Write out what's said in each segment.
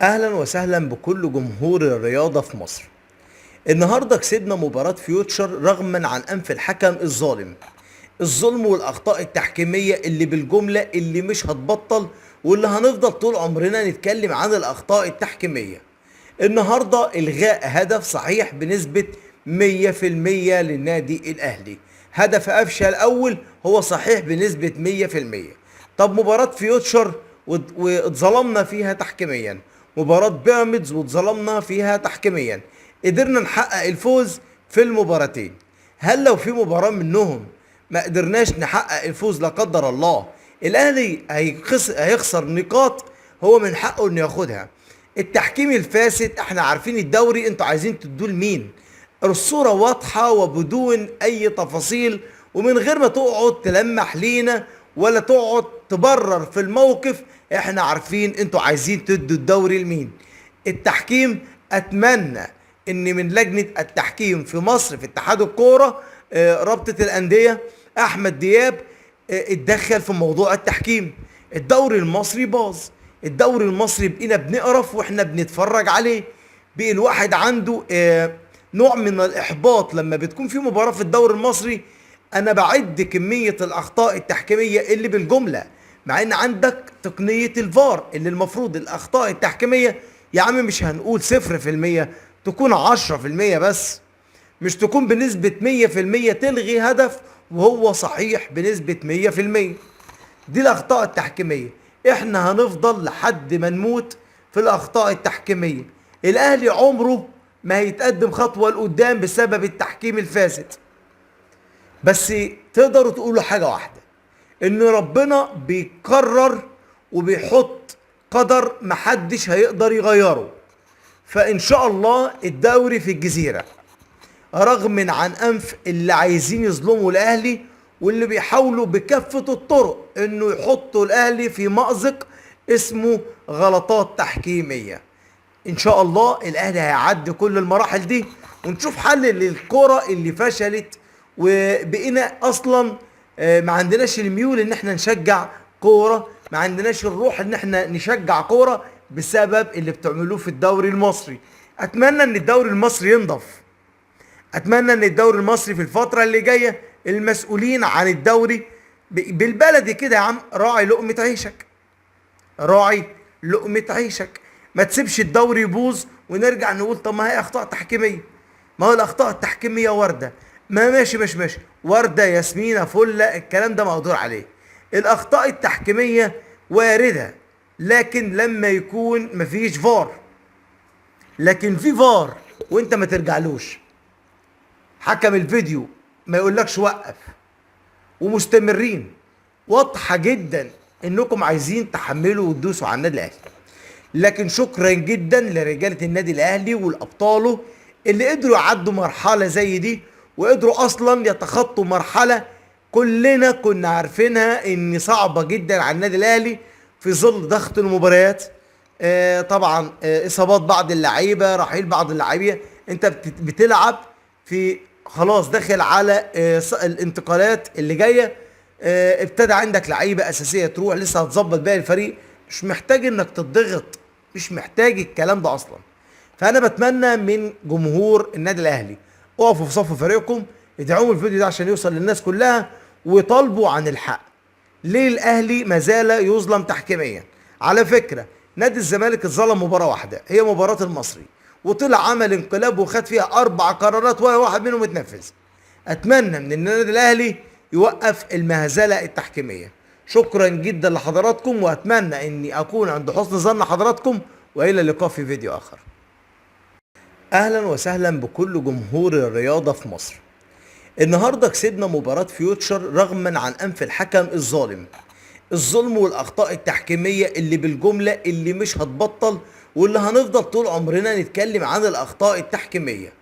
اهلا وسهلا بكل جمهور الرياضة في مصر. النهاردة كسبنا مباراة فيوتشر رغما عن انف الحكم الظالم. الظلم والاخطاء التحكيمية اللي بالجملة اللي مش هتبطل، واللي هنفضل طول عمرنا نتكلم عن الاخطاء التحكيمية. النهاردة الغاء هدف صحيح بنسبة 100% للنادي الاهلي. هدف قفشه الاول هو صحيح بنسبة 100%. طب مباراة فيوتشر واتظلمنا فيها تحكيميا، مباراة بيراميدز واتظلمنا فيها تحكيميا، قدرنا نحقق الفوز في المباراتين. هل لو في مباراة منهم ما قدرناش نحقق الفوز لا قدر الله، الاهلي هيخسر نقاط هو من حقه انه ياخدها؟ التحكيم الفاسد، احنا عارفين الدوري انتوا عايزين تدوه لمين. الصورة واضحة وبدون اي تفاصيل، ومن غير ما تقعد تلمح لينا ولا تقعد تبرر في الموقف. احنا عارفين انتوا عايزين تدوا الدوري لمين. التحكيم، اتمنى ان من لجنة التحكيم في مصر في اتحاد الكورة، رابطة الاندية، احمد دياب، اتدخل في موضوع التحكيم. الدوري المصري باظ، الدوري المصري بقينا بنقرف واحنا بنتفرج عليه. بقى الواحد عنده نوع من الاحباط لما بتكون في مباراة في الدوري المصري. انا بعد كمية الاخطاء التحكيمية اللي بالجملة، مع ان عندك تقنية الفار اللي المفروض الاخطاء التحكيمية يا عم مش هنقول 0%، تكون 10% بس، مش تكون بنسبة 100% تلغي هدف وهو صحيح بنسبة 100%. دي الاخطاء التحكيمية. احنا هنفضل لحد ما نموت في الاخطاء التحكيمية. الاهلي عمره ما هيتقدم خطوة لقدام بسبب التحكيم الفاسد. بس تقدروا تقولوا حاجة واحدة، ان ربنا بيقرر وبيحط قدر محدش هيقدر يغيره. فان شاء الله الدوري في الجزيرة، رغم عن انف اللي عايزين يظلموا الاهلي واللي بيحاولوا بكافة الطرق انه يحطوا الاهلي في مأزق اسمه غلطات تحكيمية. ان شاء الله الاهلي هيعدي كل المراحل دي ونشوف حل للكرة اللي فشلت، وبقينا اصلا ما عندناش الميول ان احنا نشجع كورة، ما عندناش الروح ان احنا نشجع كورة بسبب اللي بتعملوه في الدوري المصري. اتمنى ان الدوري المصري ينضف. اتمنى ان الدوري المصري في الفترة اللي جاية المسؤولين عن الدوري بالبلدي كده يا عم، راعي لقمة عيشك، راعي لقمة عيشك. ما تسيبش الدوري يبوظ ونرجع نقول طب ما هي اخطاء تحكيمية. ما هو الاخطاء التحكيمية وردة، ما ماشي مش ماشي، وردة ياسمينة فلة، الكلام ده مقدور عليه. الاخطاء التحكيمية واردة، لكن لما يكون مفيش فار. لكن في فار وانت ما ترجعلوش، حكم الفيديو ما يقولكش وقف، ومستمرين، واضحة جدا انكم عايزين تحملوا وتدوسوا على النادي الاهلي. لكن شكرا جدا لرجالة النادي الاهلي والابطاله اللي قدروا يعدوا مرحلة زي دي، وقدروا اصلا يتخطوا مرحلة كلنا كنا عارفينها ان صعبة جدا على النادي الاهلي في ظل ضغط المباريات. طبعا اصابات بعض اللعيبة، رحيل بعض اللعيبة. انت بتلعب في خلاص داخل على الانتقالات اللي جايه. ابتدى عندك لعيبه اساسيه تروح، لسه هتظبط باقي الفريق، مش محتاج انك تضغط، مش محتاج الكلام ده اصلا. فانا بتمنى من جمهور النادي الاهلي، اقفوا في صف فريقكم، ادعموا الفيديو ده عشان يوصل للناس كلها، وطالبوا عن الحق. ليه الاهلي ما زال يظلم تحكيميا؟ على فكره نادي الزمالك اتظلم مباراه واحده، هي مباراه المصري، وطلع عمل انقلاب وخد فيها 4 قرارات ولا واحد منهم اتنفذ. اتمنى من النادي الاهلي يوقف المهزله التحكيميه. شكرا جدا لحضراتكم، واتمنى اني اكون عند حسن ظن حضراتكم، والى اللقاء في فيديو اخر. اهلا وسهلا بكل جمهور الرياضه في مصر. النهارده كسبنا مباراة فيوتشر رغما عن انف الحكم الظالم. الظلم والاخطاء التحكيمية اللي بالجملة اللي مش هتبطل، واللي هنفضل طول عمرنا نتكلم عن الاخطاء التحكيمية.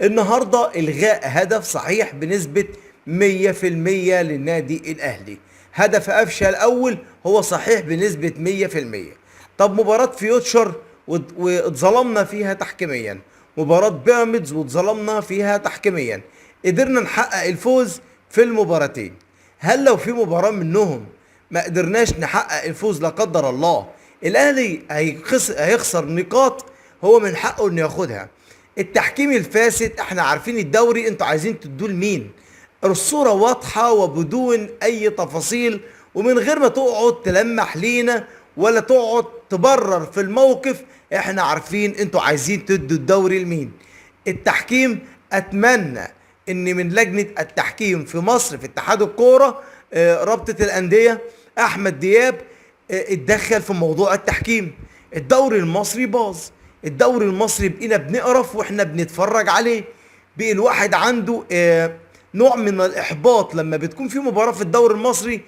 النهارده الغاء هدف صحيح بنسبة 100% للنادي الاهلي. هدف قفشه الاول هو صحيح بنسبة 100%. طب مباراة فيوتشر واتظلمنا فيها تحكيميا، مباراة بيراميدز واتظلمنا فيها تحكيميا، قدرنا نحقق الفوز في المباراتين. هل لو في مباراة منهم ما قدرناش نحقق الفوز لا قدر الله، الاهلي هيخسر نقاط هو من حقه انه ياخدها. التحكيم الفاسد، احنا عارفين الدوري انتوا عايزين تدوه لمين. الصورة واضحة وبدون اي تفاصيل، ومن غير ما تقعد تلمح لينا ولا تقعد تبرر في الموقف. احنا عارفين انتوا عايزين تدوا الدوري لمين. التحكيم، اتمنى ان من لجنة التحكيم في مصر في اتحاد الكورة، رابطة الاندية، احمد دياب، اتدخل في موضوع التحكيم. الدوري المصري باظ. الدوري المصري بقينا بنقرف واحنا بنتفرج عليه. بقى الواحد عنده نوع من الاحباط لما بتكون في مباراة في الدوري المصري.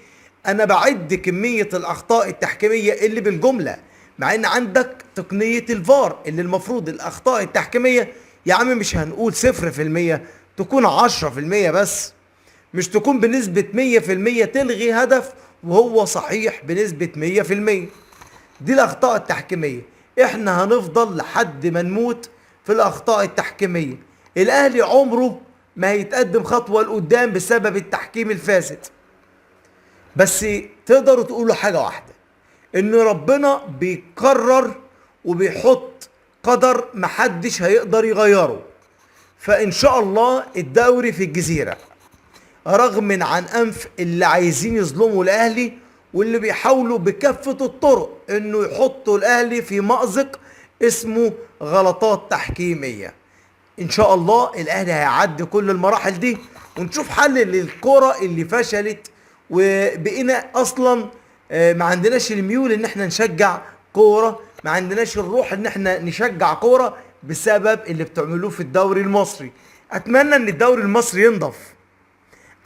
انا بعد كمية الاخطاء التحكيمية اللي بالجملة، مع ان عندك تقنية الفار اللي المفروض الاخطاء التحكيمية يا عم مش هنقول 0%، تكون 10% بس، مش تكون بنسبة 100% تلغي هدف وهو صحيح بنسبة 100%. دي الأخطاء التحكيمية. احنا هنفضل لحد ما نموت في الأخطاء التحكيمية. الأهلي عمره ما هيتقدم خطوة لقدام بسبب التحكيم الفاسد. بس تقدروا تقولوا حاجة واحدة، إن ربنا بيقرر وبيحط قدر محدش هيقدر يغيره. فإن شاء الله الدوري في الجزيرة، رغم عن انف اللي عايزين يظلموا الاهلي واللي بيحاولوا بكافة الطرق انه يحطوا الاهلي في مأزق اسمه غلطات تحكيمية، ان شاء الله الاهلي هيعدي كل المراحل دي ونشوف حل للكرة اللي فشلت. وبقينا اصلا ما عندناش الميول ان احنا نشجع كورة، ما عندناش الروح ان احنا نشجع كورة بسبب اللي بتعملوه في الدوري المصري. اتمنى ان الدوري المصري ينضف.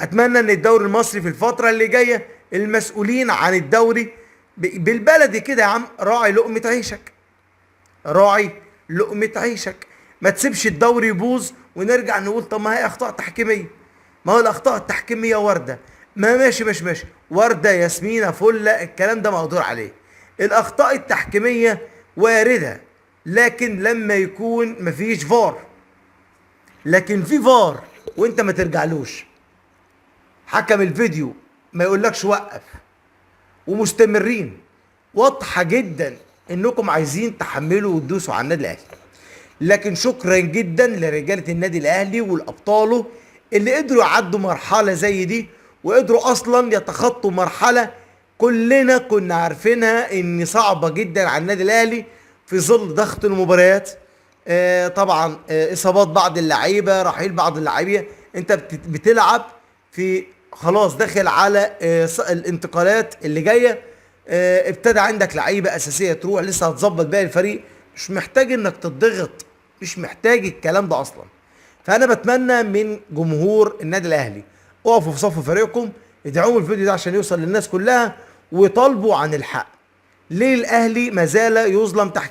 اتمنى ان الدوري المصري في الفترة اللي جاية المسؤولين عن الدوري بالبلدي كده يا عم، راعي لقمة عيشك، راعي لقمة عيشك. ما تسيبش الدوري يبوظ ونرجع نقول طب ما هي اخطاء تحكيمية. ما هو الاخطاء التحكيمية واردة، ما ماشي واردة ياسمينة فلة، الكلام ده مقدور عليه. الاخطاء التحكيمية واردة، لكن لما يكون مفيش فار. لكن في فار وانت ما ترجعلوش، حكم الفيديو ما يقولكش وقف، ومستمرين، واضحة جدا انكم عايزين تحملوا وتدوسوا على النادي الاهلي. لكن شكرا جدا لرجالة النادي الاهلي والابطاله اللي قدروا يعدوا مرحلة زي دي، وقدروا اصلا يتخطوا مرحلة كلنا كنا عارفينها ان صعبة جدا على النادي الاهلي في ظل ضغط المباريات. طبعا اصابات بعض اللعيبة، رحيل بعض اللعيبة. انت بتلعب في خلاص داخل على الانتقالات اللي جايه. ابتدى عندك لعيبه اساسيه تروح، لسه هتظبط باقي الفريق، مش محتاج انك تضغط، مش محتاج الكلام ده اصلا. فانا بتمنى من جمهور النادي الاهلي اقفوا في صف فريقكم، ادعموا الفيديو ده عشان يوصل للناس كلها، وطالبوا عن الحق. ليه الاهلي ما زال يظلم تحكيم؟